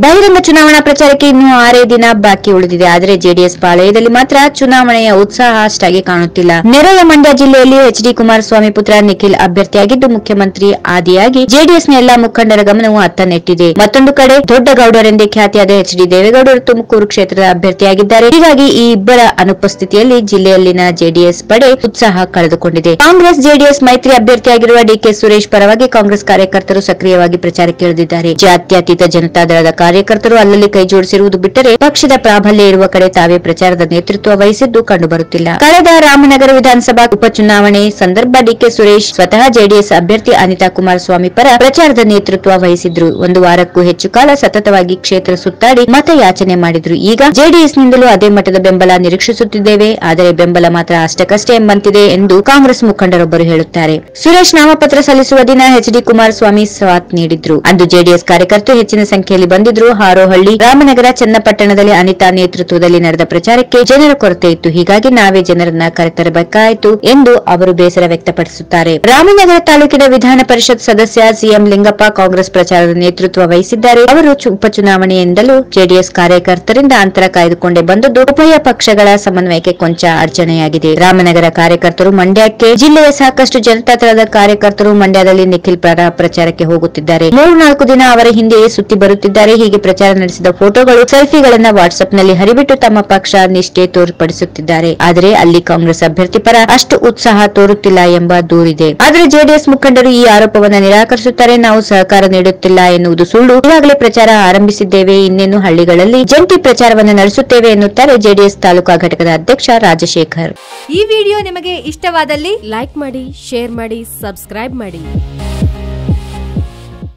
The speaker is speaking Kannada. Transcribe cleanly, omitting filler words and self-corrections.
ಬಹಿರಂಗ ಚುನಾವಣಾ ಪ್ರಚಾರಕ್ಕೆ ಇನ್ನೂ 6 ದಿನ ಬಾಕಿ ಉಳಿದಿದೆ. ಆದರೆ ಜೆಡಿಎಸ್ ಪಾಳೆಯದಲ್ಲಿ ಮಾತ್ರ ಚುನಾವಣೆಯ ಉತ್ಸಾಹ ಅಷ್ಟಾಗಿ ಕಾಣುತ್ತಿಲ್ಲ. ನೆರೆಯ ಮಂಡ್ಯ ಜಿಲ್ಲೆಯಲ್ಲಿ ಎಚ್.ಡಿ. ಕುಮಾರಸ್ವಾಮಿ ಪುತ್ರ ನಿಖಿಲ್ ಅಭ್ಯರ್ಥಿಯಾಗಿದ್ದು ಮುಖ್ಯಮಂತ್ರಿ ಆದಿಯಾಗಿ ಜೆಡಿಎಸ್ನ ಎಲ್ಲಾ ಮುಖಂಡರ ಗಮನವು ಅತ್ತ ನೆಟ್ಟಿದೆ. ಮತ್ತೊಂದು ಕಡೆ ದೊಡ್ಡ ಗೌಡರೆಂದೇ ಖ್ಯಾತಿಯಾದ ಎಚ್.ಡಿ. ದೇವೇಗೌಡರು ತುಮಕೂರು ಕ್ಷೇತ್ರದ ಅಭ್ಯರ್ಥಿಯಾಗಿದ್ದಾರೆ. ಹೀಗಾಗಿ ಈ ಇಬ್ಬರ ಅನುಪಸ್ಥಿತಿಯಲ್ಲಿ ಜಿಲ್ಲೆಯಲ್ಲಿನ ಜೆಡಿಎಸ್ ಪಡೆ ಉತ್ಸಾಹ ಕಳೆದುಕೊಂಡಿದೆ. ಕಾಂಗ್ರೆಸ್ ಜೆಡಿಎಸ್ ಮೈತ್ರಿ ಅಭ್ಯರ್ಥಿಯಾಗಿರುವ ಡಿಕೆ ಸುರೇಶ್ ಪರವಾಗಿ ಕಾಂಗ್ರೆಸ್ ಕಾರ್ಯಕರ್ತರು ಸಕ್ರಿಯವಾಗಿ ಪ್ರಚಾರಕ್ಕೆ ಇಳಿದಿದ್ದಾರೆ. ಜಾತ್ಯತೀತ ಜನತಾದಳದ ಕಾರ್ಯಕರ್ತರು ಅಲ್ಲಲ್ಲಿ ಕೈ ಜೋಡಿಸಿರುವುದು ಬಿಟ್ಟರೆ ಪಕ್ಷದ ಪ್ರಾಬಲ್ಯ ಇರುವ ಕಡೆ ತಾವೇ ಪ್ರಚಾರದ ನೇತೃತ್ವ ವಹಿಸಿದ್ದು ಕಂಡುಬರುತ್ತಿಲ್ಲ. ಕಳೆದ ರಾಮನಗರ ವಿಧಾನಸಭಾ ಉಪಚುನಾವಣೆ ಸಂದರ್ಭ ಡಿಕೆ ಸುರೇಶ್ ಸ್ವತಃ ಜೆಡಿಎಸ್ ಅಭ್ಯರ್ಥಿ ಅನಿತಾ ಕುಮಾರಸ್ವಾಮಿ ಪರ ಪ್ರಚಾರದ ನೇತೃತ್ವ ವಹಿಸಿದ್ರು. 1 ವಾರಕ್ಕೂ ಹೆಚ್ಚು ಕಾಲ ಸತತವಾಗಿ ಕ್ಷೇತ್ರ ಸುತ್ತಾಡಿ ಮತಯಾಚನೆ ಮಾಡಿದ್ರು. ಈಗ ಜೆಡಿಎಸ್ನಿಂದಲೂ ಅದೇ ಮಟ್ಟದ ಬೆಂಬಲ ನಿರೀಕ್ಷಿಸುತ್ತಿದ್ದೇವೆ, ಆದರೆ ಬೆಂಬಲ ಮಾತ್ರ ಅಷ್ಟಕ್ಕಷ್ಟೇ ಎಂಬಂತಿದೆ ಎಂದು ಕಾಂಗ್ರೆಸ್ ಮುಖಂಡರೊಬ್ಬರು ಹೇಳುತ್ತಾರೆ. ಸುರೇಶ್ ನಾಮಪತ್ರ ಸಲ್ಲಿಸುವ ದಿನ ಎಚ್.ಡಿ. ಕುಮಾರಸ್ವಾಮಿ ಸಾಥ್ ನೀಡಿದ್ರು. ಅಂದು ಜೆಡಿಎಸ್ ಕಾರ್ಯಕರ್ತರು ಹೆಚ್ಚಿನ ಸಂಖ್ಯೆಯಲ್ಲಿ ಬಂದಿದ್ರು. ಹಾರೋಹಳ್ಳಿ, ರಾಮನಗರ, ಚನ್ನಪಟ್ಟಣದಲ್ಲಿ ಅನಿತಾ ನೇತೃತ್ವದಲ್ಲಿ ನಡೆದ ಪ್ರಚಾರಕ್ಕೆ ಜನರ ಕೊರತೆ ಇತ್ತು. ಹೀಗಾಗಿ ನಾವೇ ಜನರನ್ನ ಕರೆತರಬೇಕಾಯಿತು ಎಂದು ಅವರು ಬೇಸರ ವ್ಯಕ್ತಪಡಿಸುತ್ತಾರೆ. ರಾಮನಗರ ತಾಲೂಕಿನ ವಿಧಾನ ಪರಿಷತ್ ಸದಸ್ಯ ಸಿಎಂ ಲಿಂಗಪ್ಪ ಕಾಂಗ್ರೆಸ್ ಪ್ರಚಾರದ ನೇತೃತ್ವ ವಹಿಸಿದ್ದಾರೆ. ಅವರು ಉಪಚುನಾವಣೆಯಿಂದಲೂ ಜೆಡಿಎಸ್ ಕಾರ್ಯಕರ್ತರಿಂದ ಅಂತರ ಕಾಯ್ದುಕೊಂಡೇ ಬಂದದ್ದು ಉಭಯ ಪಕ್ಷಗಳ ಸಮನ್ವಯಕ್ಕೆ ಕೊಂಚ ಅಡಚಣೆಯಾಗಿದೆ. ರಾಮನಗರ ಕಾರ್ಯಕರ್ತರು ಮಂಡ್ಯಕ್ಕೆ, ಜಿಲ್ಲೆಯ ಸಾಕಷ್ಟು ಜನತಾದಳದ ಕಾರ್ಯಕರ್ತರು ಮಂಡ್ಯದಲ್ಲಿ ನಿಖಿಲ್ ಪರ ಪ್ರಚಾರಕ್ಕೆ ಹೋಗುತ್ತಿದ್ದಾರೆ. 3-4 ದಿನ ಅವರ ಹಿಂದೆಯೇ ಸುತ್ತಿ ಬರುತ್ತಿದ್ದಾರೆ. ಹೀಗೆ ಪ್ರಚಾರ ನಡೆಸಿದ ಫೋಟೋಗಳು, ಸೆಲ್ಫಿಗಳನ್ನ ವಾಟ್ಸ್ಆಪ್ನಲ್ಲಿ ಹರಿಬಿಟ್ಟು ತಮ್ಮ ಪಕ್ಷ ನಿಷ್ಠೆ ತೋರ್ಪಡಿಸುತ್ತಿದ್ದಾರೆ. ಆದರೆ ಅಲ್ಲಿ ಕಾಂಗ್ರೆಸ್ ಅಭ್ಯರ್ಥಿ ಪರ ಅಷ್ಟು ಉತ್ಸಾಹ ತೋರುತ್ತಿಲ್ಲ ಎಂಬ ದೂರಿದೆ. ಆದರೆ ಜೆಡಿಎಸ್ ಮುಖಂಡರು ಈ ಆರೋಪವನ್ನು ನಿರಾಕರಿಸುತ್ತಾರೆ. ನಾವು ಸಹಕಾರ ನೀಡುತ್ತಿಲ್ಲ ಎನ್ನುವುದು ಸುಳ್ಳು. ಈಗಾಗಲೇ ಪ್ರಚಾರ ಆರಂಭಿಸಿದ್ದೇವೆ, ಇನ್ನೇನು ಹಳ್ಳಿಗಳಲ್ಲಿ ಜಂಟಿ ಪ್ರಚಾರವನ್ನು ನಡೆಸುತ್ತೇವೆ ಎನ್ನುತ್ತಾರೆ ಜೆಡಿಎಸ್ ತಾಲೂಕಾ ಘಟಕದ ಅಧ್ಯಕ್ಷ ರಾಜಶೇಖರ್. ಈ ವಿಡಿಯೋ ನಿಮಗೆ ಇಷ್ಟವಾದಲ್ಲಿ ಲೈಕ್ ಮಾಡಿ, ಶೇರ್ ಮಾಡಿ, ಸಬ್ಸ್ಕ್ರೈಬ್ ಮಾಡಿ.